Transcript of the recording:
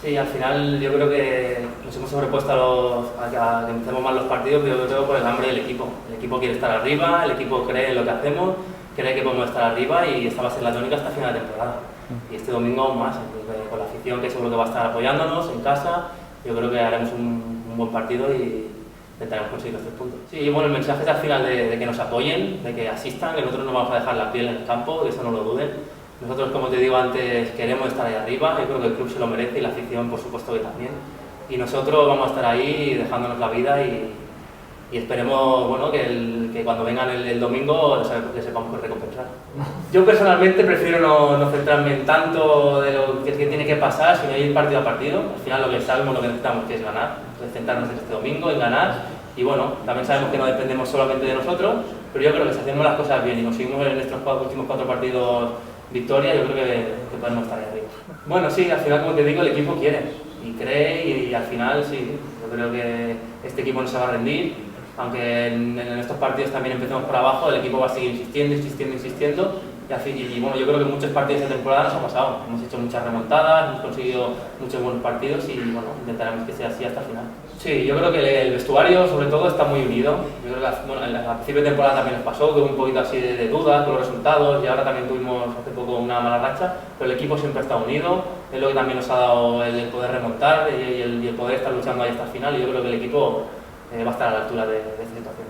Sí, al final yo creo que nos hemos sobrepuesto a que empecemos mal los partidos, pero yo creo por el hambre del equipo. El equipo quiere estar arriba, el equipo cree en lo que hacemos, cree que podemos estar arriba y esta va a ser la tónica hasta final de temporada. Y este domingo aún más, entonces, con la afición que seguro que va a estar apoyándonos en casa, yo creo que haremos un buen partido y intentaremos conseguir los 3 puntos. Sí, bueno, el mensaje es al final de que nos apoyen, de que asistan, que nosotros no vamos a dejar la piel en el campo, que eso no lo duden. Nosotros, como te digo antes, queremos estar ahí arriba, yo creo que el club se lo merece y la afición, por supuesto, que también. Y nosotros vamos a estar ahí dejándonos la vida y esperemos bueno, que cuando vengan el domingo les sepamos recompensar. Yo personalmente prefiero no centrarme en tanto de lo que tiene que pasar, sino ir partido a partido. Al final lo que sabemos, lo que necesitamos que es ganar, entonces centrarnos en este domingo, en ganar. Y bueno, también sabemos que no dependemos solamente de nosotros, pero yo creo que si hacemos las cosas bien y conseguimos en estos últimos 4 partidos victoria, yo creo que podemos estar ahí arriba. Bueno, sí, al final, como te digo, el equipo quiere y cree y al final sí, yo creo que este equipo no se va a rendir, aunque en estos partidos también empecemos por abajo, el equipo va a seguir insistiendo y bueno, yo creo que muchos partidos de temporada nos ha pasado, hemos hecho muchas remontadas, hemos conseguido muchos buenos partidos y bueno, intentaremos que sea así hasta el final. Sí, yo creo que el vestuario sobre todo está muy unido. Yo creo que bueno, al principio de temporada también nos pasó, que hubo un poquito así de dudas con los resultados y ahora también tuvimos hace poco una mala racha, pero el equipo siempre está unido, es lo que también nos ha dado el poder remontar y el poder estar luchando ahí hasta el final y yo creo que el equipo va a estar a la altura de esta situación.